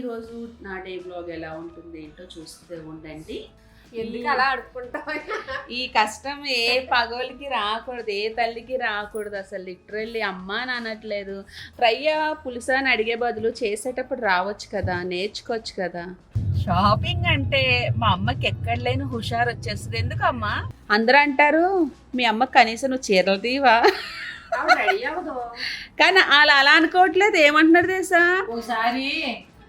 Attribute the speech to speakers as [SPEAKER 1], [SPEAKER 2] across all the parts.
[SPEAKER 1] ఈరోజు నా day blog ఎలా ఉంటుంది ఏంటో చూస్తూ ఉండండి.
[SPEAKER 2] ఎందుకు అలా అడుక్కుంటావు?
[SPEAKER 1] ఈ కష్టం ఏ పగోలికి రాకూడదు, ఏ తల్లికి రాకూడదు. అసలు లిటరల్లీ అమ్మ అనట్లేదు. ఫ్రైయా పులుసా అని అడిగే బదులు చేసేటప్పుడు రావచ్చు కదా, నేర్చుకోవచ్చు కదా. షాపింగ్ అంటే మా అమ్మకి ఎక్కడ లేని హుషారు వచ్చేస్తుంది. ఎందుకు అమ్మా? అందరూ అంటారు మీ అమ్మకి కనీసం నువ్వు చీరలు తీవా, కానీ అలా అలా అనుకోవట్లేదు. ఏమంటున్నారు తెలుసా,
[SPEAKER 2] ఒకసారి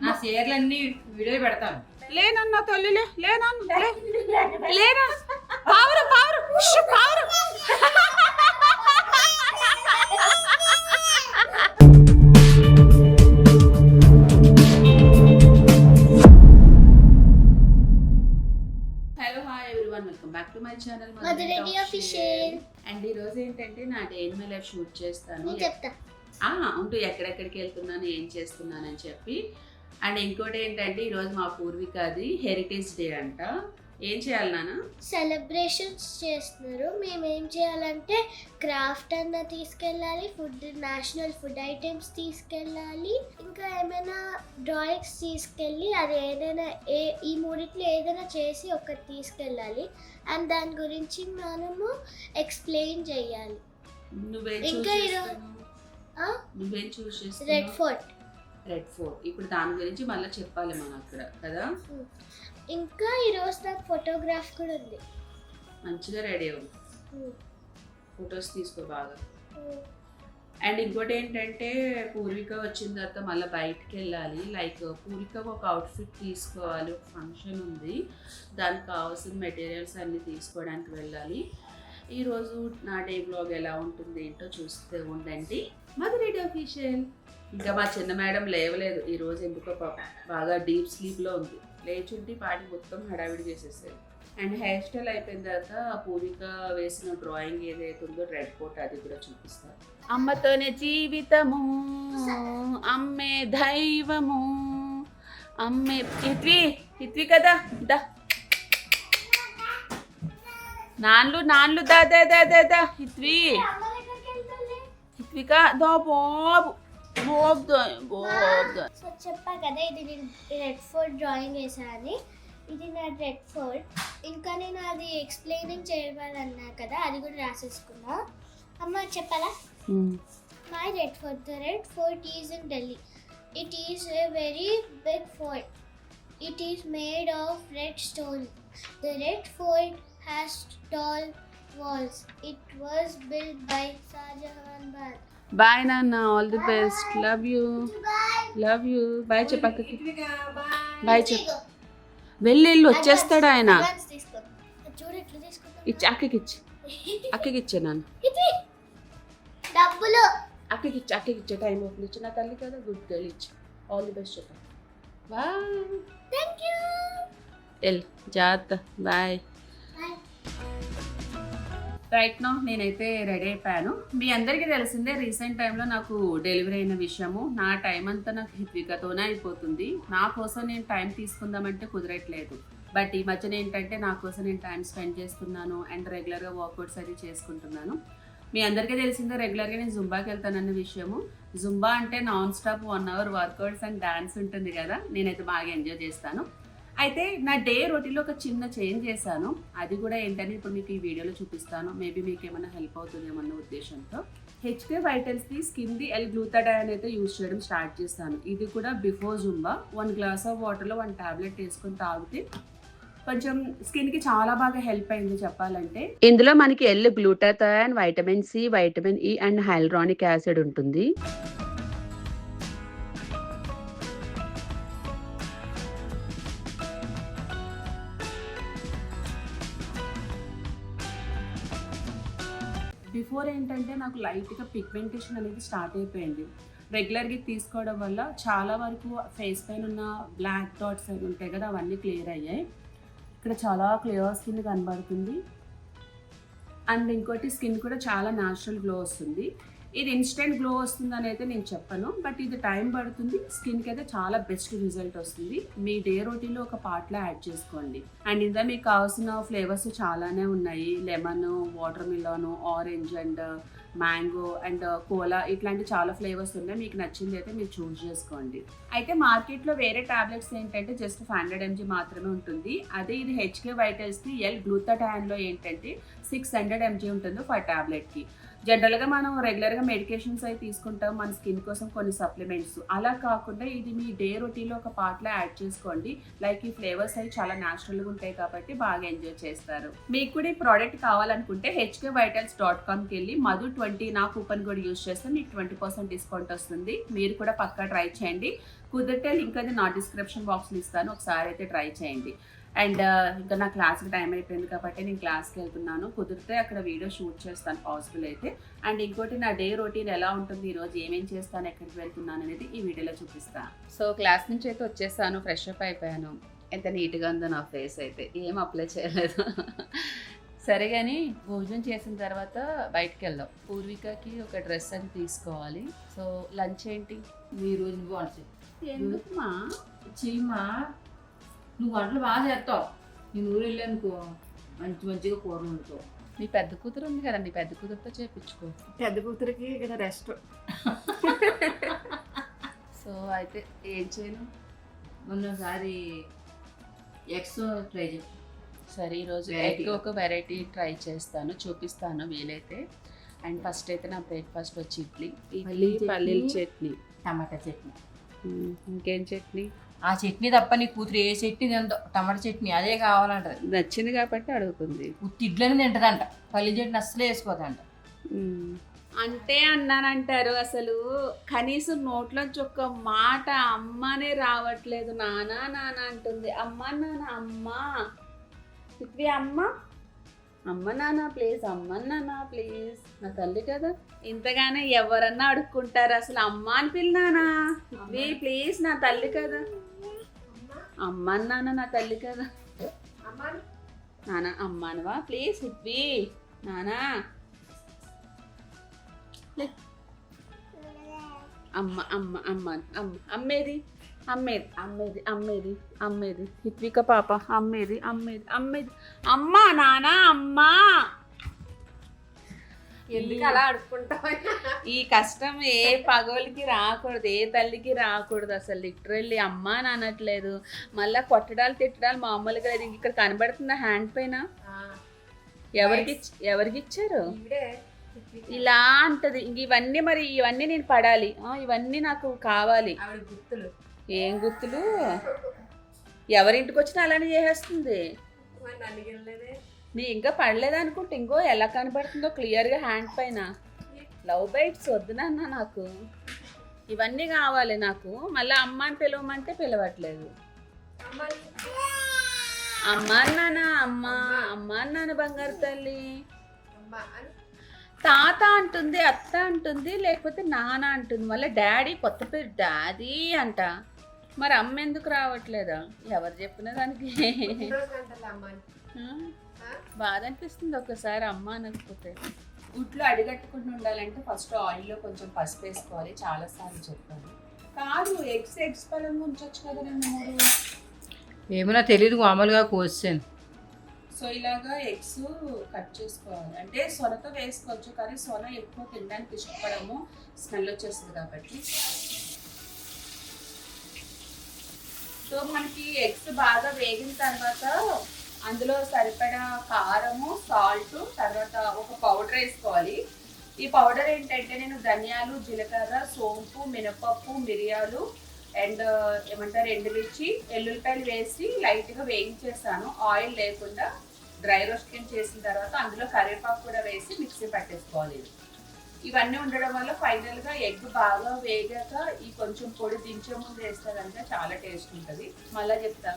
[SPEAKER 2] నా చీరలన్నీ వీడియో పెడతాను.
[SPEAKER 1] లేనన్నా తల్లిలే, లేనా లేనా పావురు పావురు పావురు. Hello hi everyone, welcome back to my channel
[SPEAKER 3] Madhu Reddy official.
[SPEAKER 1] And ఈ రోజు ఏంటంటే నా day in my life shoot చేస్తాను.
[SPEAKER 3] చెప్తా
[SPEAKER 1] ఉంటూ ఎక్కడెక్కడికి వెళ్తున్నాను, ఏం చేస్తున్నానని చెప్పి. అండ్ ఇంకోటి ఏంటంటే ఈరోజు మా పూర్వికది హెరిటేజ్ డే అంట. ఏం చేయాలి నాన్న?
[SPEAKER 3] సెలబ్రేషన్స్ చేస్తున్నారు. మేము ఏం చేయాలంటే క్రాఫ్ట్ అన్న తీసుకెళ్ళాలి, ఫుడ్ నేషనల్ ఫుడ్ ఐటమ్స్ తీసుకెళ్ళాలి, ఇంకా ఏమైనా డ్రాయింగ్స్ తీసుకెళ్ళి అది ఏదైనా ఈ మూడిట్లో ఏదైనా చేసి ఒకటి తీసుకెళ్ళాలి. అండ్ దాని గురించి మనము ఎక్స్ప్లెయిన్ చేయాలి. ఇంకా
[SPEAKER 1] నువ్వేం చూస్ చేస్తావు? Red fort. ఇప్పుడు దాని గురించి మళ్ళీ చెప్పాలి మనం అక్కడ కదా.
[SPEAKER 3] ఇంకా ఈరోజు నాకు ఫోటోగ్రాఫ్ కూడా ఉంది.
[SPEAKER 1] మంచిగా రెడీ అవ్వు, ఫొటోస్ తీసుకో బాగా. అండ్ ఇంకోటి ఏంటంటే పూర్విక వచ్చిన తర్వాత మళ్ళీ బయటికి వెళ్ళాలి. లైక్ పూర్విక ఒక అవుట్ఫిట్ తీసుకోవాలి, ఒక ఫంక్షన్ ఉంది, దానికి కావాల్సిన మెటీరియల్స్ అన్నీ తీసుకోవడానికి వెళ్ళాలి. ఈరోజు నా డే బ్లాగ్ ఎలా ఉంటుంది ఏంటో చూస్తూ ఉండండి. మధురెడ్డి ఆఫీషియల్. ఇంకా మా చిన్న మేడం లేవలేదు ఈరోజు, ఎందుకో పాప బాగా డీప్ స్లీప్లో ఉంది. లేచుంటే పాటి మొత్తం హడావిడి చేసేసారు. అండ్ హెయిర్ స్టైల్ అయిపోయిన తర్వాత పూర్విక వేసిన డ్రాయింగ్ ఏదైతే ఉందో రెడ్ కోట్, అది కూడా చూపిస్తారు. అమ్మతోనే జీవితము, అమ్మే దైవము, అమ్మే ఇత్వి కదా దా నాన్లు దా దా దా దా దా ఇత్విక దో బాబు.
[SPEAKER 3] సో చెప్పా కదా, ఇది నేను రెడ్ ఫోర్ట్ డ్రాయింగ్ వేసాను. ఇది నా రెడ్ ఫోర్ట్. ఇంకా నేను అది ఎక్స్ప్లెయినింగ్ చేయాలన్నా కదా, అది కూడా రాసేసుకున్నా. అమ్మ చెప్పాలా? My red fort. The red fort is in Delhi. It is a very big fort. It is made of red stone. The red fort has tall walls. It was built by Shahjahan Bag.
[SPEAKER 1] Bye నాన్న, all the best, love you love you. Bye చెప్పక్కకి, bye చెప్పు. వెళ్ళి వచ్చేస్తాడు ఆయన. ఇచ్చి అక్కకి ఇచ్చే నాన్న,
[SPEAKER 3] డబ్బులు
[SPEAKER 1] అక్కకి ఇచ్చే టైం ఓపెన్ ఇచ్చి. నా తల్లి కదా, గుడ్ గర్ల్ ఇచ్చి. ఆల్ ది బెస్ట్ చెప్ప. Bye,
[SPEAKER 3] thank you.
[SPEAKER 1] ఎల్ జాగ్రత్త, బాయ్. రైట్ నో నేనైతే రెడీ అయిపోయాను. మీ అందరికీ తెలిసిందే రీసెంట్ టైంలో నాకు డెలివరీ అయిన విషయము. నా టైం అంతా నాకు హిత్వికతోనే అయిపోతుంది. నా కోసం నేను టైం తీసుకుందామంటే కుదరట్లేదు. బట్ ఈ మధ్యన ఏంటంటే నా కోసం నేను టైం స్పెండ్ చేస్తున్నాను అండ్ రెగ్యులర్గా వర్కౌట్స్ అది చేసుకుంటున్నాను. మీ అందరికీ తెలిసిందే రెగ్యులర్గా నేను జుంబాకి వెళ్తానన్న విషయము. జుంబా అంటే non stop 1 hour workouts and dance ఉంటుంది కదా, నేనైతే బాగా ఎంజాయ్ చేస్తాను. అయితే నా డే రొటీన్లో ఒక చిన్న చేంజ్ చేశాను. అది కూడా ఏంటని ఇప్పుడు మీకు ఈ వీడియోలో చూపిస్తాను. మేబీ మీకు ఏమైనా హెల్ప్ అవుతుందేమన్న ఉద్దేశంతో హెచ్కే వైటల్స్ది స్కిన్ది ఎల్ గ్లూటాడయాన్ అయితే యూజ్ చేయడం స్టార్ట్ చేస్తాను. ఇది కూడా బిఫోర్ జుంబా 1 glass ఆఫ్ వాటర్లో 1 tablet వేసుకొని తాగితే కొంచెం స్కిన్కి చాలా బాగా హెల్ప్ అయింది చెప్పాలంటే. ఇందులో మనకి L glutathione, vitamin C, vitamin E and hyaluronic acid ఉంటుంది. బిఫోర్ ఏంటంటే నాకు లైట్గా పిగ్మెంటేషన్ అనేది స్టార్ట్ అయిపోయింది. రెగ్యులర్గా తీసుకోవడం వల్ల చాలా వరకు ఫేస్ పైన ఉన్న బ్లాక్ డాట్స్ అవి ఉంటాయి కదా, అవన్నీ క్లియర్ అయ్యాయి. ఇక్కడ చాలా క్లియర్ స్కిన్ కనబడుతుంది. అండ్ ఇంకోటి స్కిన్ కూడా చాలా న్యాచురల్ గ్లో వస్తుంది. ఇది ఇన్స్టెంట్ గ్లో వస్తుందని అయితే నేను చెప్పను, బట్ ఇది టైం పడుతుంది. స్కిన్కి అయితే చాలా బెస్ట్ రిజల్ట్ వస్తుంది. మీ డే రొటీన్లో ఒక పార్ట్లో యాడ్ చేసుకోండి. అండ్ ఇందా మీకు కావాల్సిన ఫ్లేవర్స్ చాలానే ఉన్నాయి. Lemon, watermelon, orange and mango and cola, ఇట్లాంటి చాలా ఫ్లేవర్స్ ఉన్నాయి. మీకు నచ్చింది అయితే మీరు చూస్ చేసుకోండి. అయితే మార్కెట్లో వేరే టాబ్లెట్స్ ఏంటంటే జస్ట్ 500 mg మాత్రమే ఉంటుంది. అదే ఇది హెచ్కే వైటల్స్ది ఎల్ గ్లూటాథయాన్లో ఏంటంటే 600 mg ఉంటుంది ఫర్ టాబ్లెట్కి. జనరల్గా మనం రెగ్యులర్గా మెడికేషన్స్ అవి తీసుకుంటాం మన స్కిన్ కోసం కొన్ని సప్లిమెంట్స్. అలా కాకుండా ఇది మీ డే రొటీన్లో ఒక పార్ట్లో యాడ్ చేసుకోండి. లైక్ ఈ ఫ్లేవర్స్ అవి చాలా న్యాచురల్గా ఉంటాయి కాబట్టి బాగా ఎంజాయ్ చేస్తారు. మీకు కూడా ఈ ప్రోడక్ట్ కావాలనుకుంటే hkvitals.comకి వెళ్ళి మధు20 నా కూపన్ కూడా యూజ్ చేస్తే మీకు 20% డిస్కౌంట్ వస్తుంది. మీరు కూడా పక్కా ట్రై చేయండి. కుదిరితే లింక్ అది నా డిస్క్రిప్షన్ బాక్స్లో ఇస్తాను, ఒకసారి అయితే ట్రై చేయండి. అండ్ ఇంకా నా క్లాస్కి టైం అయిపోయింది కాబట్టి నేను క్లాస్కి వెళ్తున్నాను. కుదిరితే అక్కడ వీడియో షూట్ చేస్తాను పాసిబుల్ అయితే. అండ్ ఇంకోటి నా డే రొటీన్ ఎలా ఉంటుంది, ఈరోజు ఏమేం చేస్తాను, ఎక్కడికి వెళ్తున్నాను అనేది ఈ వీడియోలో చూపిస్తాను. సో క్లాస్ నుంచి అయితే వచ్చేసాను, ఫ్రెష్ అప్ అయిపోయాను. ఎంత నీట్గా ఉందో నా ఫేస్ అయితే, ఏం అప్లై చేయలేదు. సరే కానీ భోజనం చేసిన తర్వాత బయటకు వెళ్దాం. పూర్వికకి ఒక డ్రెస్ అది తీసుకోవాలి. సో లంచ్ ఏంటి
[SPEAKER 2] ఈ రోజు బాగుంటుంది.
[SPEAKER 1] ఎందుకుమా?
[SPEAKER 2] చెయ్యమ్మా, నువ్వు వంటలు బాగా చేస్తావు. నేను ఊరు వెళ్ళానుకో మంచిగా కూర వండుతావు.
[SPEAKER 1] నీ పెద్ద కూతురు ఉంది కదా, నీ పెద్ద కూతురుతో చేపించుకో.
[SPEAKER 2] పెద్ద కూతురికి ఇక్కడ రెస్ట్.
[SPEAKER 1] సో అయితే ఏం చేయను,
[SPEAKER 2] మొన్నసారి ఎగ్స్ ట్రై చేయి.
[SPEAKER 1] సరే ఈరోజు ఎగ్ ఒక వెరైటీ ట్రై చేస్తాను, చూపిస్తాను వీలైతే. అండ్ ఫస్ట్ అయితే నా బ్రేక్ఫాస్ట్ వచ్చి ఇడ్లీ, పల్లీల చట్నీ,
[SPEAKER 2] టమాటా చట్నీ.
[SPEAKER 1] ఇంకేం చట్నీ?
[SPEAKER 2] ఆ చట్నీ తప్ప నీ కూతురు ఏ చట్నీ తిందో, టమాటా చట్నీ అదే కావాలంటది.
[SPEAKER 1] నచ్చింది కాబట్టి అడుగుతుంది.
[SPEAKER 2] ఉత్తి ఇడ్లని తింటదంట, పల్లి చట్నీ అస్సలే వేసుకోదంట.
[SPEAKER 1] అంటే అన్నానంటారు, అసలు కనీసం నోట్లోంచి ఒక్క మాట అమ్మనే రావట్లేదు. నానా నాన్న అంటుంది. అమ్మ నాన్న, అమ్మ ఇవి అమ్మ, అమ్మ నాన్న ప్లీజ్, అమ్మ నాన్న ప్లీజ్. నా తల్లి కదా, ఇంతగానే ఎవరన్నా అడుక్కుంటారు. అసలు అమ్మ అని పిల్లానా ఇవి ప్లీజ్, నా తల్లి కదా. అమ్మ నాన్న నా తల్లి కదా. నాన్న అమ్మనవా ప్లీజ్ ఇవి నానా. అమ్మ అమ్మ అమ్మ అమ్మ అమ్మేది అమ్మేది అమ్మేది అమ్మేది అమ్మేది హిత్విక పాప అమ్మేది అమ్మేది అమ్మేది అమ్మ నానా అమ్మ. ఎందుకు అలా అడుక్కుంటావు? ఈ కష్టం ఏ పగోలికి రాకూడదు, ఏ తల్లికి రాకూడదు. అసలు లిటరల్లీ అమ్మ అనట్లేదు. మళ్ళీ కొట్టడాలు తిట్టడాలు మామూలుగా లేదు. ఇక్కడ కనబడుతుందా హ్యాండ్ పైన? ఎవరికి ఇచ్చారు? ఇలా అంటది. ఇంక ఇవన్నీ మరి ఇవన్నీ నేను పడాలి, ఇవన్నీ నాకు కావాలి.
[SPEAKER 2] గుర్తులు
[SPEAKER 1] ఏం గుర్తులు? ఎవరింటికి వచ్చినా అలానే చేసేస్తుంది. నీ ఇంకా పడలేదు అనుకుంటే ఇంకో ఎలా కనబడుతుందో క్లియర్గా హ్యాండ్ పైన. లవ్ బైట్స్ వద్దునన్నా నాకు, ఇవన్నీ కావాలి నాకు. మళ్ళీ అమ్మ అని పిలవమంటే పిలవట్లేదు. అమ్మ నాన్న, అమ్మ అమ్మ నాన్న బంగారు తల్లి. తాత అంటుంది, అత్త అంటుంది, లేకపోతే నాన్న అంటుంది. మళ్ళీ డాడీ, కొత్త పేరు డాడీ అంట. మరి అమ్మ ఎందుకు రావట్లేదా? ఎవరు చెప్పిన దానికి బాధ అనిపిస్తుంది ఒకసారి అమ్మ అనకపోతే. గుడ్లు అడిగట్టుకుంటూ ఉండాలంటే ఫస్ట్ ఆయిల్లో కొంచెం పసుపు వేసుకోవాలి. చాలాసార్లు చెప్పాను. కాదు ఎగ్స్ పరంగా ఉంచవచ్చు కదా నేను 3.
[SPEAKER 2] ఏమైనా తెలియదు, మామూలుగా కోసాను.
[SPEAKER 1] సో ఇలాగా ఎగ్స్ కట్ చేసుకోవాలి. అంటే సొనతో వేసుకోవచ్చు, కానీ సొన ఎక్కువ తినడానికి ఇష్టపడము, స్మెల్ వచ్చేస్తుంది కాబట్టి. సో మనకి ఎగ్స్ బాగా వేగిన తర్వాత అందులో సరిపడా కారము, సాల్ట్, తర్వాత ఒక పౌడర్ వేసుకోవాలి. ఈ పౌడర్ ఏంటంటే నేను ధనియాలు, జీలకర్ర, సోంపు, మినపప్పు, మిరియాలు అండ్ ఏమంటారు ఎండుమిర్చి, ఎల్లుల్లిపాయలు వేసి లైట్గా వేయించేస్తాను. ఆయిల్ లేకుండా డ్రై రోస్ట్ చేసిన తర్వాత అందులో కరివేపాకు కూడా వేసి మిక్సీ పట్టేసుకోవాలి. ఇవన్నీ ఉండడం వల్ల ఫైనల్గా ఎగ్ బాగా వేగాక ఈ కొంచెం పొడి దించే ముందు వేస్తారంటే చాలా టేస్ట్ ఉంటుంది. మళ్ళీ చెప్తా,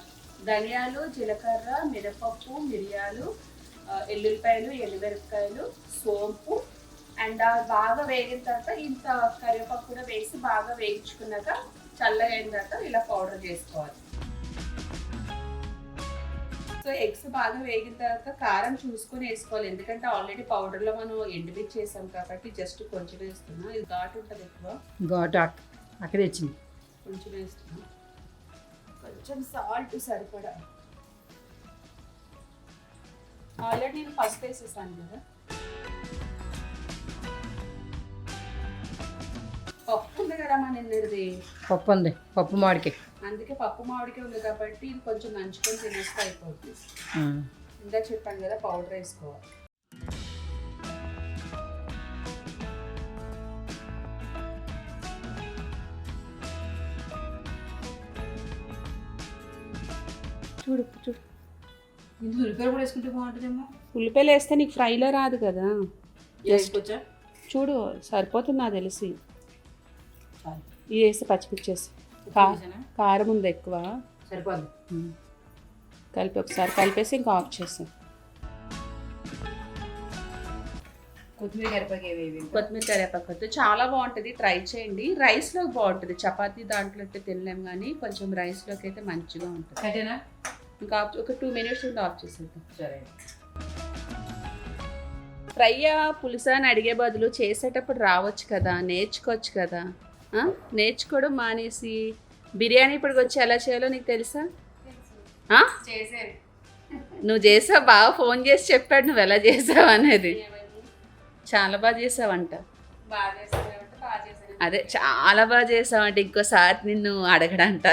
[SPEAKER 1] ధనియాలు, జీలకర్ర, మినపప్పు, మిరియాలు, ఎల్లుల్లిపాయలు, ఎండుమిరపకాయలు, సోంపు అండ్ బాగా వేగిన తర్వాత ఇంత కరివేపాకు కూడా వేసి బాగా వేయించుకున్నాక చల్లగా అయిన తర్వాత ఇలా పౌడర్ చేసుకోవాలి. సో ఎగ్స్ బాగా వేగిన తర్వాత కారం చూసుకొని వేసుకోవాలి, ఎందుకంటే ఆల్రెడీ పౌడర్లో మనం ఎండుమిర్చి చేసాం కాబట్టి జస్ట్ కొంచెం వేస్తున్నా. ఇది ఘాటు ఉంటుంది ఎక్కువ,
[SPEAKER 2] ఘాటు అక్కడే వచ్చింది.
[SPEAKER 1] కొంచెం వేస్తున్నా. కొంచెం సాల్ట్ సరిపడా. ఆల్రెడీ నేను పసుపు వేసేసాను కదా. పప్పు ఉంది కదా మా నిన్నది,
[SPEAKER 2] పప్పు ఉంది, పప్పు మామిడికాయ.
[SPEAKER 1] అందుకే పప్పు మామిడికే ఉంది కాబట్టి ఇది కొంచెం నంచుకొని తినేస్తే అయిపోతుంది. ఇంకా చెప్పాను కదా పౌడర్ వేసుకోవాలి. చూడు చూడు,
[SPEAKER 2] ఇది ఉల్లిపాయలు కూడా వేసుకుంటే బాగుంటుందేమో.
[SPEAKER 1] ఉల్లిపాయలు వేస్తే నీకు ఫ్రైలో రాదు కదా.
[SPEAKER 2] వేసుకోవచ్చా?
[SPEAKER 1] చూడు సరిపోతుంది నాకు తెలిసి.
[SPEAKER 2] చాలు.
[SPEAKER 1] ఇది వేస్తే పచ్చిమిర్చేసి కారం ఉంది ఎక్కువ,
[SPEAKER 2] సరిపోద్ది.
[SPEAKER 1] కలిపి ఒకసారి కలిపేసి ఇంకా ఆఫ్ చేస్తాం.
[SPEAKER 2] కొత్తిమీర కరివేపాకు ఏవేవి?
[SPEAKER 1] కొత్తిమీర కరివేపాకు చాలా బాగుంటుంది, ట్రై చేయండి. రైస్లోకి బాగుంటుంది, చపాతీ దాంట్లో అయితే తినలేము కానీ కొంచెం రైస్లోకి అయితే మంచిగా ఉంటుంది.
[SPEAKER 2] కట్టేనా?
[SPEAKER 1] ఇంకా ఒక 2 minutes ఉండి ఆఫ్ చేసేద్దాం.
[SPEAKER 2] సరే.
[SPEAKER 1] ఫ్రైయా పులుసా అని అడిగే బదులు చేసేటప్పుడు రావచ్చు కదా, నేర్చుకోవచ్చు కదా. నేర్చుకోవడం మానేసి బిర్యానీ ఇప్పటికి వచ్చి ఎలా చేయాలో నీకు తెలుసా? నువ్వు చేసావు, బాగా ఫోన్ చేసి చెప్పాడు నువ్వు ఎలా చేసావు అనేది. చాలా బాగా చేసావంట. అదే చాలా బాగా చేసావంట, ఇంకోసారి నిన్ను అడగడంట.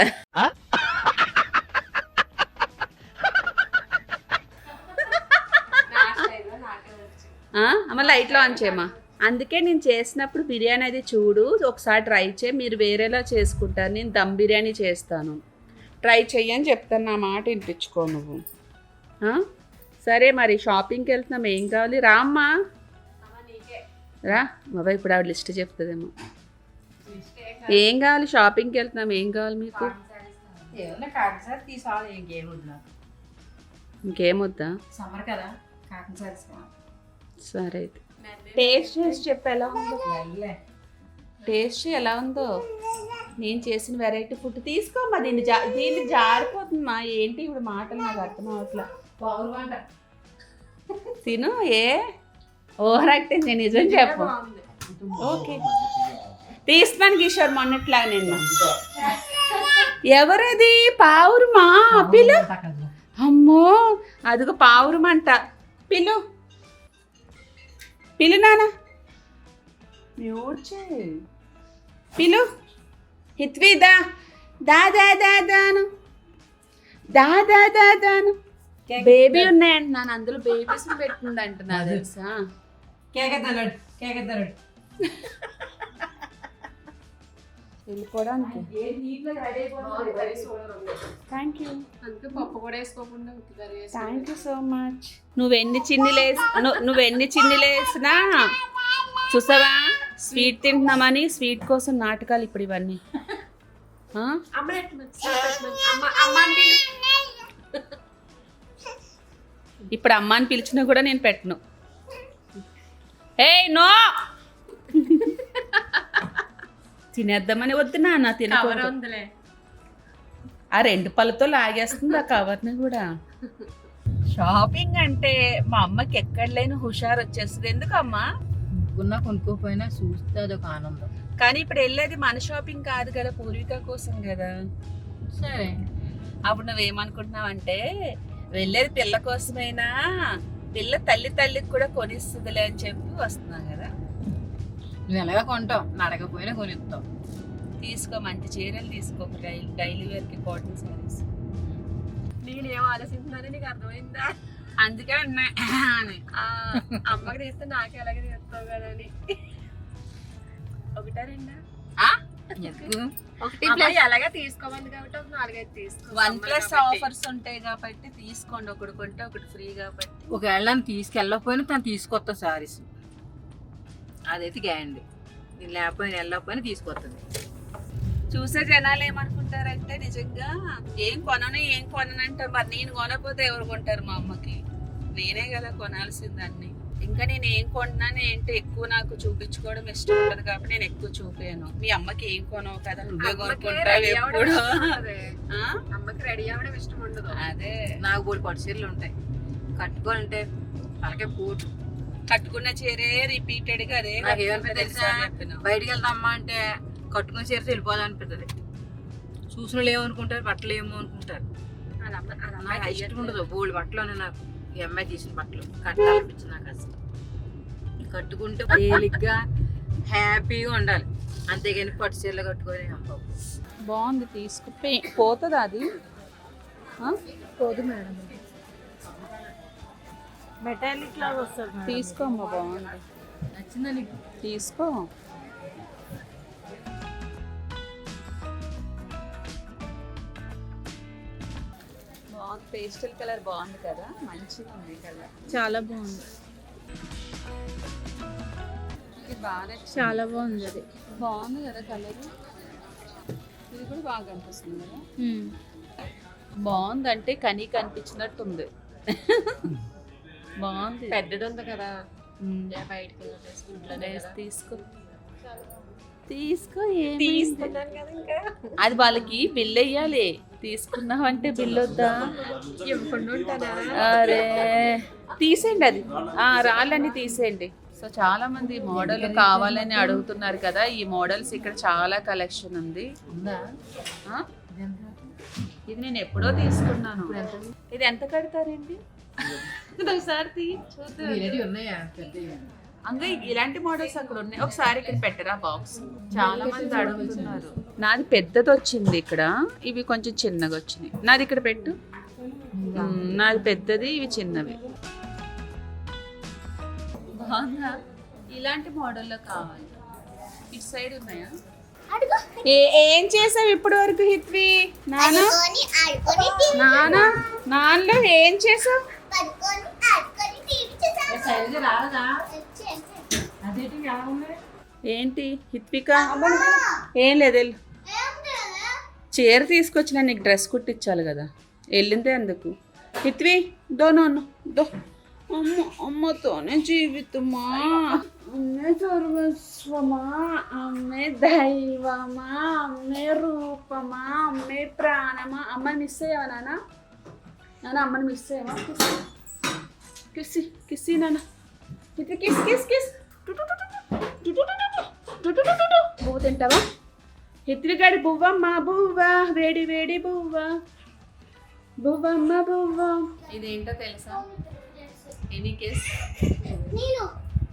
[SPEAKER 1] అమ్మ లైట్లో ఆన్ చేయమ్మా. అందుకే నేను చేసినప్పుడు బిర్యానీ అది చూడు, ఒకసారి ట్రై చేయి. మీరు వేరేలా చేసుకుంటారు, నేను దమ్ బిర్యానీ చేస్తాను, ట్రై చెయ్యని చెప్తాను. నా మాట వినిపించుకో నువ్వు. సరే మరి షాపింగ్కి వెళ్తున్నాం, ఏం కావాలి? రా అమ్మా రా బాబా. ఇప్పుడు ఆవిడ లిస్ట్ చెప్తుందేమో. ఏం కావాలి? షాపింగ్కి వెళ్తున్నాం, ఏం కావాలి మీకు? ఇంకేమొద్దా?
[SPEAKER 2] సమ్మర్ కదా, కాటన్ సారీస్.
[SPEAKER 1] సరే అయితే టేస్ట్ చేసి చెప్పు ఎలా ఉందో. టేస్ట్ ఎలా ఉందో. నేను చేసిన వెరైటీ ఫుడ్ తీసుకోమ్మా. దీన్ని జారిపోతుందమ్మా. ఏంటి ఇప్పుడు మాటలు నాకు అర్థం అవట్లా. తిను. ఏ ఓవర్ యాక్టింగ్, నేను నిజం చెప్పు. ఓకే తీస్తాను కిషోర్, మొన్నట్లా నేను. ఎవరది? పావురమా? పిలు. అమ్మో అదిగో పావురమంట. పిలు పిలు నాన్న. పిలు హిత్వి. దా దా దా దా దాను దా దా దా దాను. బేబీ ఉన్నాయంటున్నాను, అందులో బేబీస్ పెట్టుకుంది అంటున్నా తెలుసా. వెళ్ళిపోవడానికి థ్యాంక్ యూ. అందుకే పప్పు కూడా వేసుకోకుండా థ్యాంక్ యూ సో మచ్. నువ్వెన్ని చిన్నిలు వేసినా చూసావా, స్వీట్ తింటున్నామని స్వీట్ కోసం నాటకాలు ఇప్పుడు ఇవన్నీ. ఇప్పుడు అమ్మ అని పిలిచినా కూడా నేను పెట్టను. ఏయ్ నో, తినేద్దామని వద్దు నాన్న, తినకూడదు. ఆ 2 పళ్ళతో లాగేస్తుంది ఆ కవర్ని కూడా. షాపింగ్ అంటే మా అమ్మకి ఎక్కడ లేని హుషారు వచ్చేస్తుంది. ఎందుకమ్మా?
[SPEAKER 2] కొనుక్కోపోయినా చూస్తే అదొక ఆనందం.
[SPEAKER 1] కానీ ఇప్పుడు వెళ్ళేది మన షాపింగ్ కాదు కదా, పూర్విక కోసం కదా.
[SPEAKER 2] సరే
[SPEAKER 1] అప్పుడు నువ్వేమనుకుంటున్నావు అంటే వెళ్ళేది పిల్ల కోసమైనా, పిల్ల తల్లికి కూడా కొనిస్తుందిలే అని చెప్పి వస్తున్నావు కదా.
[SPEAKER 2] నువ్వు ఎలాగ కొంటావు, నడకపోయినా కొనిస్తావు.
[SPEAKER 1] తీసుకో, మంచి చీరలు తీసుకో, డైలీ వేర్కి కాటన్ సారీస్.
[SPEAKER 4] నేనేం ఆలోచిస్తున్నానని నీకు అర్థమైందా?
[SPEAKER 1] అందుకే అన్నా
[SPEAKER 4] అమ్మకి తీస్తే నాకు ఎలాగే తీస్తావు కదా అని. ఒకటా రెండా? ఎలాగా తీసుకోవాలి కాబట్టి ఒక 4-5 తీసుకో.
[SPEAKER 1] OnePlus ఆఫర్స్ ఉంటాయి కాబట్టి తీసుకోండి, ఒకటి కొంటే ఒకటి ఫ్రీ కాబట్టి.
[SPEAKER 2] ఒకవేళ నన్ను తీసుకెళ్ళకపోయినా తను తీసుకొస్తా సారీస్, అదైతే గ్యారంటీ. నేను లేకపోయినా వెళ్ళకపోయినా తీసుకొస్తుంది.
[SPEAKER 1] చూసే జనాలు ఏమనుకుంటారంటే నిజంగా ఏం కొననంటారు. మరి నేను కొనకపోతే ఎవరు కొంటారు? మా అమ్మకి నేనే కదా కొనాల్సిందాన్ని. ఇంకా నేను ఏం కొంటున్నాను ఏంటో ఎక్కువ నాకు చూపించుకోవడం ఇష్టం ఉంటుంది కాబట్టి నేను ఎక్కువ చూపాను. మీ అమ్మకి ఏం కొనవు కదా, నువ్వే కొనుక్కుంటావు ఎప్పుడు.
[SPEAKER 4] అమ్మకి రెడీ అవ్వడం ఇష్టం ఉండదు.
[SPEAKER 1] అదే
[SPEAKER 2] నాకు బోడి పట్టు చీరలు ఉంటాయి కట్టుకోవాలంటే తలకే పోటు.
[SPEAKER 1] కట్టుకున్న చీరే రిపీటెడ్ గా అదే
[SPEAKER 2] నాకు ఏమనిపిస్తుంది తెలుసా, బయటికి వెళ్తామా అంటే కట్టుకున్న చీరతో వెళ్ళిపోదాం అనిపిస్తుంది. చూసిన ఏమనుకుంటారు, బట్టలు ఏమో అనుకుంటారు.
[SPEAKER 4] అది
[SPEAKER 2] నాకు
[SPEAKER 4] అమ్మాయి
[SPEAKER 2] ఇష్టం ఉండదు బోల్డ్ బట్టలు. నాకు ఈ అమ్మాయి తీసిన బట్టలు కట్టాలనిపించింది నాకు అసలు. కట్టుకుంటే తేలిగ్గా హ్యాపీగా ఉండాలి, అంతేగాని పట్టు చీరలు కట్టుకొని అమ్మ
[SPEAKER 1] బాగుంది. పోతుందా అది?
[SPEAKER 2] పోదు మేడం, మెటాలిక్ లాగా వస్తుంది.
[SPEAKER 1] తీసుకోమ్మా, బాగుంది.
[SPEAKER 2] నచ్చిందా నీకు?
[SPEAKER 1] తీసుకో. బాగుంది, పేస్టల్ కలర్ బాగుంది కదా, మంచిగా ఉంది కలర్,
[SPEAKER 5] చాలా బాగుంది,
[SPEAKER 1] ఇది బాగా
[SPEAKER 5] చాలా బాగుంది. అది
[SPEAKER 1] బాగుంది కదా కలర్. ఇది కూడా బాగా అనిపిస్తుంది కదా. బాగుంది అంటే కనీ కనిపించినట్టుంది. బాగుంది,
[SPEAKER 4] పెద్దది ఉంది కదా, బయటకి
[SPEAKER 1] తీసుకో తీసుకో.
[SPEAKER 4] తీసుకున్నాను కదా ఇంకా
[SPEAKER 1] అది వాళ్ళకి బిల్ వెయ్యాలి. తీసుకున్నావు అంటే బిల్ వద్దా?
[SPEAKER 4] ఇవ్వకుండా ఉంటానా?
[SPEAKER 1] అరే తీసేయండి అది, రాళ్ళని తీసేయండి. సో చాలా మంది మోడల్ కావాలని అడుగుతున్నారు కదా. ఈ మోడల్స్ ఇక్కడ చాలా కలెక్షన్ ఉంది. ఆ? ఇది నేను ఎప్పుడో తీసుకున్నాను. ఇది ఎంత కడతారండి? ఒకసారి చూద్దాం.
[SPEAKER 2] ఉన్నాయా?
[SPEAKER 1] అంగా ఇలాంటి మోడల్స్ అక్కడ ఉన్నాయి. ఒకసారి ఇక్కడ పెట్టరా బాక్స్, చాలా మంది అడుగుతున్నారు. నాది పెద్దది వచ్చింది ఇక్కడ, ఇవి కొంచెం చిన్నగా వచ్చినాయి. నాది ఇక్కడ పెట్టు. నాది పెద్దది, ఇవి చిన్నవి. బాగుందా? ఇలాంటి మోడల్లో కావాలి. ఇటు సైడ్ ఉన్నాయా? ఏం చేసావు ఇప్పటి వరకు హిత్వి? నానా నాన్నలో ఏం చేసావు? ఏంటి హిత్విక? ఏం లేదు, వెళ్ళు. చీర తీసుకొచ్చిన నీకు డ్రెస్ కుట్టించాలి కదా, వెళ్ళిందే అందుకు. హిత్వి దో నన్ను దో. అమ్మ అమ్మతోనే జీవితమా, అమ్మే సర్వస్వమా, అమ్మే దైవమా, అమ్మే రూపమా, అమ్మే ప్రాణమా. అమ్మని మిస్ అయ్యావా నాన్న? నాన్న అమ్మని మిస్ అయ్యావా? కిస్సి కిస్సి నాన్న. హిత్వి కిస్ కిస్ కిస్. పువ్వు తింటావా? హిత్విగాడి బువ్వమ్మ బువ్వ, వేడి వేడి బువ్వ, బువ్వమ్మ బువ్వ. ఇదేంటో తెలుసా? Any guess?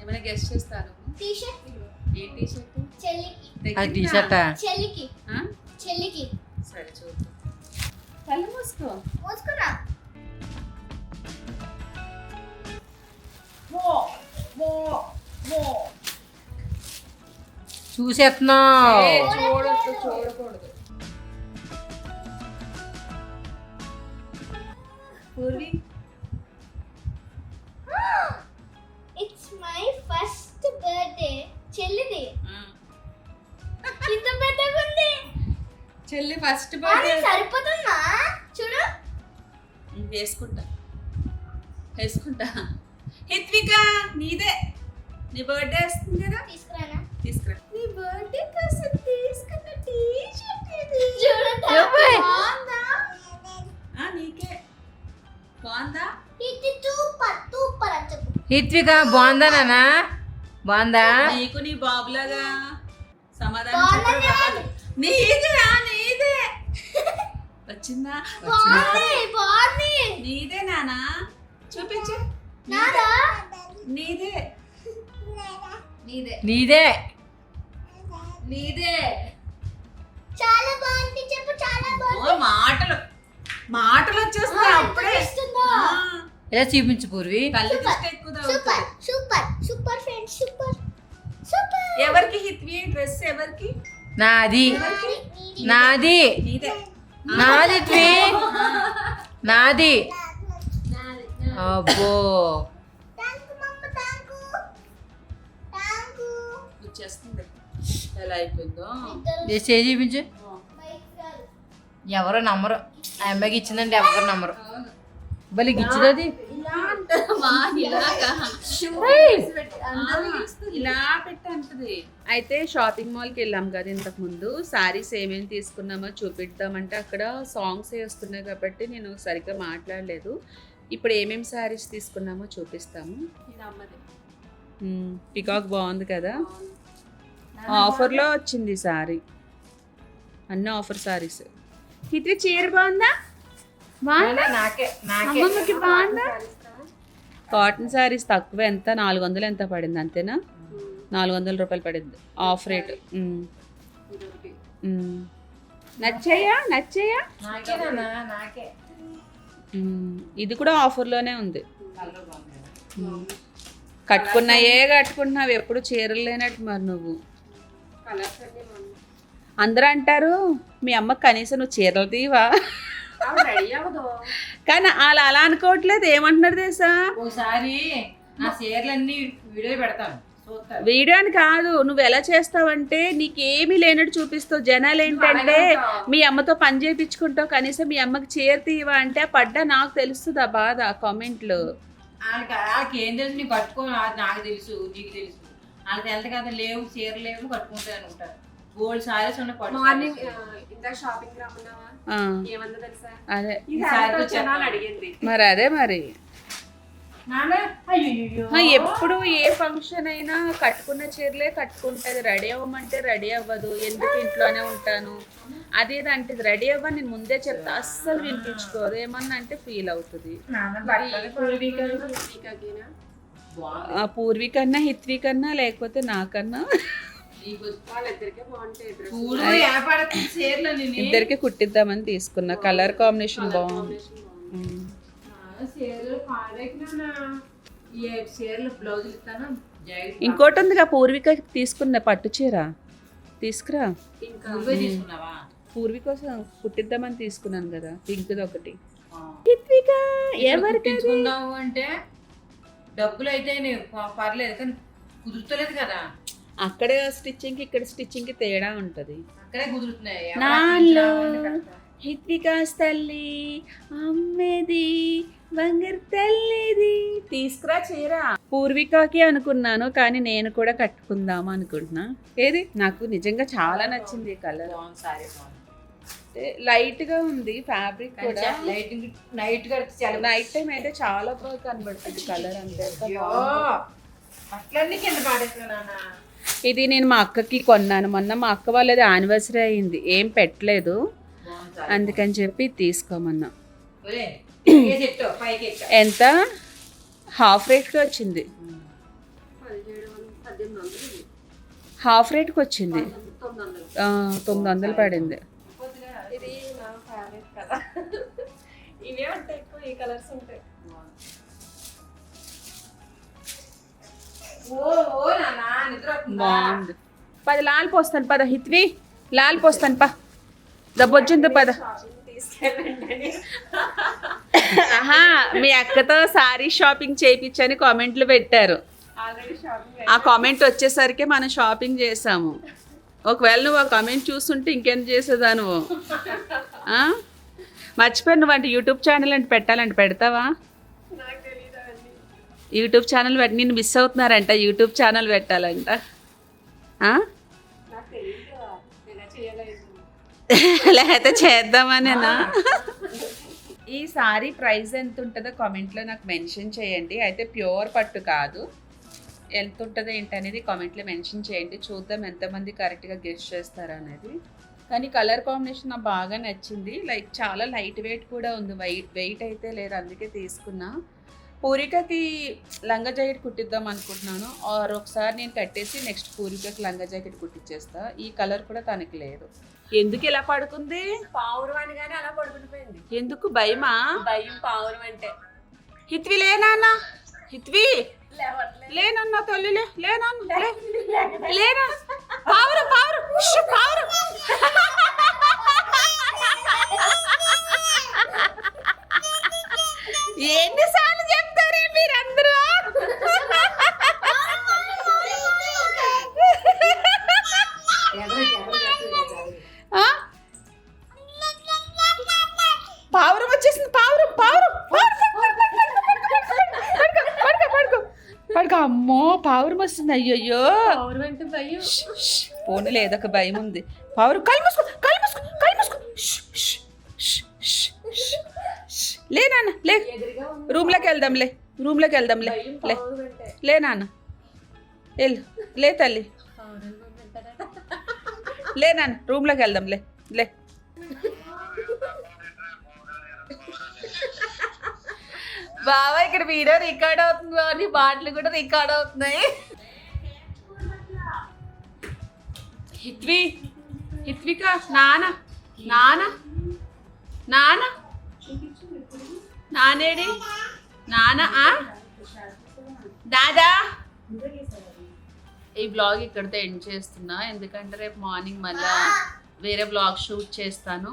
[SPEAKER 1] ఏమైనా గెస్ చేస్తారు? A T shirt?
[SPEAKER 2] T shirt
[SPEAKER 3] చెల్లికి.
[SPEAKER 1] సరే చూద్దాం. కళ్ళు మూసుకో.
[SPEAKER 3] మోసుకున్నా.
[SPEAKER 2] చూసేస్తున్నావు.
[SPEAKER 1] చూడకూడదు. Purvi
[SPEAKER 3] it's my first birthday. చెల్లిది ఇంత పెద్దగా ఉంది.
[SPEAKER 1] చెల్లి ఫస్ట్
[SPEAKER 3] అది
[SPEAKER 1] బర్త్డే.
[SPEAKER 3] సరిపోతుందా? చూడు.
[SPEAKER 1] వేసుకుంటా వేసుకుంటా. హిత్విక నీదే, నీ బర్త్డే వస్తుంది కదా,
[SPEAKER 3] తీసుకురానా?
[SPEAKER 1] తీసుకురా. నీ బర్త్డే కోసం తీసుకున్న టీ షర్ట్ ఇది.
[SPEAKER 3] చూడండి.
[SPEAKER 1] బాగుందా? నీకే బాగుందా?
[SPEAKER 3] ఇది సూపర్ సూపర్ అని చెప్పు.
[SPEAKER 2] హిత్విక బాగుందా నాన్న? బాగుందా?
[SPEAKER 1] నీకు నీ బాబులాగా సమాధానం
[SPEAKER 3] బాగుందని
[SPEAKER 1] చెప్పడం రాదు. నీదే నీదే వచ్చిందా?
[SPEAKER 3] బాగుంది.
[SPEAKER 1] నీదే నానా, చూపించు.
[SPEAKER 3] నాదా?
[SPEAKER 1] నీదే నీదే
[SPEAKER 2] నీదే.
[SPEAKER 1] నీదే.
[SPEAKER 3] చాలా బాగుంది చెప్పు. చాలా బాగుంది.
[SPEAKER 1] మాటలు మాటలు వచ్చేస్తున్నాయి అప్పుడే.
[SPEAKER 3] ఇస్తుందా?
[SPEAKER 2] ఇలా చూపించు పూర్వి.
[SPEAKER 1] కళ్ళు దిష్టి ఎక్కువ
[SPEAKER 3] సూపర్
[SPEAKER 1] తగులుతుంది.
[SPEAKER 3] Super super friends. Super super.
[SPEAKER 1] ఎవరికి హిత్వి డ్రెస్? ఎవరికి?
[SPEAKER 2] నాది నాది
[SPEAKER 1] నీదే.
[SPEAKER 2] నాది హిత్వి నాది. అబ్బో
[SPEAKER 3] థాంక్యూ మమ్మ. Thank you thank you.
[SPEAKER 1] వచ్చేస్తుంది. ఎలా అయిపోయిందో.
[SPEAKER 2] చేసి చూపించు. ఎవరో నమ్మరు. ఆ అమ్మాయికి ఇచ్చిందంటే ఎవరు నమ్మరు. భలే గిచ్చుది అది.
[SPEAKER 1] ఇలా అంటారు వా ఇలాగా ఇలా పెట్టంటది. అయితే షాపింగ్ మాల్కి వెళ్ళాం కదా ఇంతకు ముందు, శారీస్ ఏమేమి తీసుకున్నామో చూపిద్దామంటే అక్కడ సాంగ్స్ వస్తున్నాయి కాబట్టి నేను సరిగ్గా మాట్లాడలేదు. ఇప్పుడు ఏమేమి శారీస్ తీసుకున్నామో చూపిస్తాము.
[SPEAKER 4] ఇది అమ్మది.
[SPEAKER 1] పికాక్ బాగుంది కదా, ఆఫర్లో వచ్చింది శారీ, అన్ని ఆఫర్ శారీస్. ఇది చీర బాగుందా?
[SPEAKER 2] నాకే
[SPEAKER 1] అమ్మమ్మకి బాగుందా? కాటన్ శారీస్ తక్కువ, ఎంత 400 ఎంత పడింది అంతేనా? 400 రూపాయలు పడింది ఆఫ్ రేట్. నచ్చాయా?
[SPEAKER 2] నాకే
[SPEAKER 1] ఇది కూడా ఆఫర్లోనే ఉంది. కట్టుకున్నావు, ఎప్పుడు చీరలు లేనట్టు మరి నువ్వు.
[SPEAKER 4] కలర్స్ అన్ని బాగున్నాయి.
[SPEAKER 1] అందరూ అంటారు మీ అమ్మకి కనీసం నువ్వు చీరలు తీవా,
[SPEAKER 4] రెడీ అవ్వదు.
[SPEAKER 1] కానీ వాళ్ళు అలా అనుకోవట్లేదు. ఏమంటున్నారు తెలుసా?
[SPEAKER 2] ఒకసారి నా చీరలన్నీ వీడియో పెడతాను చూస్తారు.
[SPEAKER 1] వీడియో అని కాదు, నువ్వు ఎలా చేస్తావంటే నీకేమీ లేనట్టు చూపిస్తావు. జనాలు ఏంటంటే మీ అమ్మతో పని చేయించుకుంటావు, కనీసం మీ అమ్మకి చీర తీవా అంటే ఆ పడ్డా నాకు తెలుస్తుంది ఆ బాధ కామెంట్లు.
[SPEAKER 2] వాళ్ళకి ఏం తెలుసు, నీకు కట్టుకోను, అది నాకు తెలుసు, నీకు తెలుసు. వాళ్ళకి తెలుసు కదా, లేవు చీరలు లేవు కట్టుకుంటాను అనుకుంటారు. గోల్డ్ సారీస్ ఉన్న
[SPEAKER 4] మార్నింగ్ ఇందాక షాపింగ్ రమ్మన్నావా, ఏమందో తెలుసా?
[SPEAKER 1] అదే
[SPEAKER 4] ఈ సారీతో వచ్చానా అని అడిగింది.
[SPEAKER 1] మరి అదే మరి
[SPEAKER 2] అయ్యో
[SPEAKER 1] ఎప్పుడు ఏ ఫంక్షన్ అయినా కట్టుకున్న చీరలే కట్టుకుంటది, రెడీ అవ్వమంటే రెడీ అవ్వదు, ఎందుకు ఇంట్లోనే ఉంటాను అదేదంటే రెడీ అవ్వ నేను ముందే చెప్తా, అస్సలు వినిపించుకోదు. ఏమన్నా అంటే ఫీల్ అవుతుంది. పూర్వీకన్నా హిత్వికన్నా లేకపోతే నాకన్నా
[SPEAKER 4] వాళ్ళిద్దరికే బాగుంటాయి డ్రెస్.
[SPEAKER 2] చూడు ఏపడుతుంది చీరలు
[SPEAKER 1] ఇద్దరికి కుట్టిద్దామని తీసుకున్నా. కలర్ కాంబినేషన్ బాగుంది.
[SPEAKER 2] చీరలు పాడైనా ఈ చీరలు బ్లౌజులు ఇస్తాను.
[SPEAKER 1] ఇంకోటి ఉందిగా పూర్విక తీసుకున్న పట్టు చీర, తీసుకురా.
[SPEAKER 2] నువ్వే తీసుకున్నావా?
[SPEAKER 1] పూర్వి కోసం కుట్టిద్దామని తీసుకున్నాను కదా, పింక్ ఒకటి. హిత్విక ఎవరికి
[SPEAKER 2] కుట్టించుకుందాము అంటే డబ్బులు అయితే పర్లేదు, కానీ కుదురుతలేదు కదా.
[SPEAKER 1] అక్కడ స్టిచ్చింగ్ ఇక్కడ స్టిచ్చింగ్ తేడా ఉంటది.
[SPEAKER 2] అక్కడే కుదురుతున్నాయి.
[SPEAKER 1] నాలో హిత్విక తల్లి అమ్మేది బంగారు తల్లిది, తీసుకురా చీర. పూర్వికకి అనుకున్నాను కానీ నేను కూడా కట్టుకుందాము అనుకుంటున్నా. ఏది నాకు నిజంగా చాలా నచ్చింది ఈ కలర్. లైట్ గా ఉంది ఫ్యాబ్రిక్ కూడా.
[SPEAKER 2] నైట్
[SPEAKER 1] నైట్ టైం అయితే చాలా బాగా కనబడుతుంది కలర్. అంతే
[SPEAKER 2] అట్లన్నీ కింద పాడేస్తున్నా.
[SPEAKER 1] ఇది నేను మా అక్కకి కొన్నాను మొన్న. మా అక్క వాళ్ళది యానివర్సరీ అయింది, ఏం పెట్టలేదు, అందుకని చెప్పి తీసుకోమన్నా. ఎంత? హాఫ్ రేట్కి వచ్చింది,
[SPEAKER 4] 1700
[SPEAKER 1] హాఫ్ రేట్కి వచ్చింది. 900 పడింది.
[SPEAKER 4] ఇది నా ఫేవరెట్ కలర్. ఇవే ఉంటాయి ఎక్కువ, ఈ కలర్స్ ఉంటాయి.
[SPEAKER 1] బాగుంది. పది లాల్ పోస్తాను పద హిత్వి, లాల్ పోస్తాను పా, దబ్బొచ్చింది పద. ఆహా, మీ అక్కతో సారీ షాపింగ్ చేయించని కామెంట్లు పెట్టారు.
[SPEAKER 4] ఆల్రెడీ షాపింగ్
[SPEAKER 1] ఆ కామెంట్ వచ్చేసరికి మనం షాపింగ్ చేసాము. ఒకవేళ నువ్వు ఆ కామెంట్ చూస్తుంటే ఇంకేం చేసేదా నువ్వు? మర్చిపోయి నువ్వు అంటే యూట్యూబ్ ఛానల్ అంటే పెట్టాలంటే పెడతావా?
[SPEAKER 4] నాకు తెలియదు అవన్నీ.
[SPEAKER 1] యూట్యూబ్ ఛానల్ పెట్టి నిన్ను మిస్ అవుతున్నారంట, యూట్యూబ్ ఛానల్ పెట్టాలంట.
[SPEAKER 4] నాకు తెలియదు ఎలా చేయలేదు.
[SPEAKER 1] లేకపోతే చేద్దామనేనా? ఈ సారీ ప్రైస్ ఎంత ఉంటుందో కామెంట్లో నాకు మెన్షన్ చేయండి. అయితే ప్యూర్ పట్టు కాదు, ఎంత ఉంటుందో ఏంటనేది కామెంట్లో మెన్షన్ చేయండి. చూద్దాం ఎంతమంది కరెక్ట్గా గెస్ చేస్తారు అనేది. కానీ కలర్ కాంబినేషన్ నాకు బాగా నచ్చింది. లైక్ చాలా లైట్ వెయిట్ కూడా ఉంది, వెయిట్ అయితే లేదు, అందుకే తీసుకున్నా. పూరికకి లంగా జాకెట్ కుట్టిద్దాం అనుకుంటున్నాను, ఆర్ ఒకసారి నేను కట్టేసి నెక్స్ట్ పూరికకి లంగా జాకెట్ కుట్టించేస్తా. ఈ కలర్ కూడా తనకి లేదు. ఎందుకు ఇలా పడుకుంది?
[SPEAKER 4] పావురం అని కానీ అలా పడుకునిపోయింది.
[SPEAKER 1] ఎందుకు భయమా?
[SPEAKER 4] భయం పావురం అంటే.
[SPEAKER 1] హిత్వి లేనా? హిత్వి లేనన్నా తల్లి లేనా? పావురం పావురం పావురం. ఎన్నిసార్లు చెప్తారే మీరందరూ? పావురం వచ్చేసింది, పావురం పావురం. సడన్ గా అమ్మో పావురం వస్తుంది, అయ్యయ్యో
[SPEAKER 4] పౌరు అంటే భయం.
[SPEAKER 1] పోనీ లేదొక భయం ఉంది. పావురం కళ్ళు మూసుకో, కళ్ళు మూసుకో, కళ్ళు మూసుకో. లే నాన్న లే,
[SPEAKER 4] ఎదురుగా ఉంది
[SPEAKER 1] రూమ్లోకి వెళ్దాంలే, రూమ్లోకి వెళ్దాంలే.
[SPEAKER 4] భయం
[SPEAKER 1] లే
[SPEAKER 4] పౌరు అంటే.
[SPEAKER 1] లే నాన్న, వెళ్ళు, లే తల్లి,
[SPEAKER 4] పౌరు అంటారా?
[SPEAKER 1] లే నాన్న, రూమ్లోకి వెళ్దాంలే, లే. బాబా ఇక్కడ వీడియో రికార్డ్ అవుతుంది అని మాటలు కూడా రికార్డ్ అవుతున్నాయి. హిత్విక నాన్న నాన్న నాన్న నానేడి నాన్న దాదా. ఈ బ్లాగ్ ఇక్కడితో ఎండ్ చేస్తున్నా, ఎందుకంటే రేపు మార్నింగ్ మళ్ళీ వేరే బ్లాగ్ షూట్ చేస్తాను.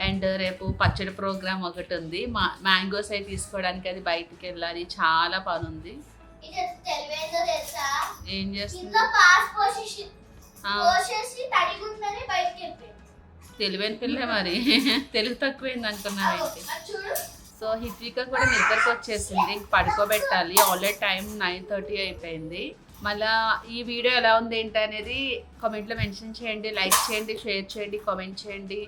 [SPEAKER 1] అండ్ రేపు పచ్చడి ప్రోగ్రామ్ ఒకటి ఉంది, మ్యాంగోస్ అవి తీసుకోవడానికి అది బయటికి వెళ్ళాలి, చాలా పని ఉంది.
[SPEAKER 3] ఇది తెలివేందో తెలుసా?
[SPEAKER 1] ఏం
[SPEAKER 3] కింద
[SPEAKER 1] చేస్తుంది?
[SPEAKER 3] పాస్ పోసేసి తడిగుందని బయటికి వెళ్ళిపోయింది.
[SPEAKER 1] తెలివైన పిల్ల మరి తెలుగు తక్కువైంది అనుకున్నావేంటి?
[SPEAKER 3] అది చూడు.
[SPEAKER 1] సో హిత్విక కూడా నిద్రకు వచ్చేసింది, ఇంక పడుకోబెట్టాలి. ఆల్రెడీ టైం 9:30 అయిపోయింది. మళ్ళీ ఈ వీడియో ఎలా ఉంది ఏంటి అనేది కామెంట్లో మెన్షన్ చేయండి, లైక్ చేయండి, షేర్ చేయండి, కామెంట్ చేయండి.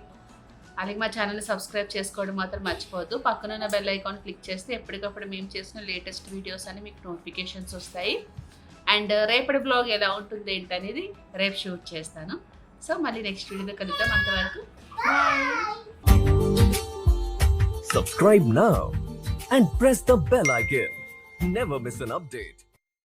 [SPEAKER 1] అలాగే మా ఛానల్ని సబ్స్క్రైబ్ చేసుకోవడం మాత్రం మర్చిపోవద్దు. పక్కన ఉన్న బెల్ ఐకాన్ క్లిక్ చేస్తే ఎప్పటికప్పుడు మేము చేసిన లేటెస్ట్ వీడియోస్ అని మీకు నోటిఫికేషన్స్ వస్తాయి. అండ్ రేపటి బ్లాగ్ ఎలా ఉంటుంది ఏంటి అనేది రేపు షూట్ చేస్తాను. సో మళ్ళీ నెక్స్ట్ వీడియోలో కలుద్దాం, అంతవరకు
[SPEAKER 6] Subscribe now and press the bell icon. Never miss an update.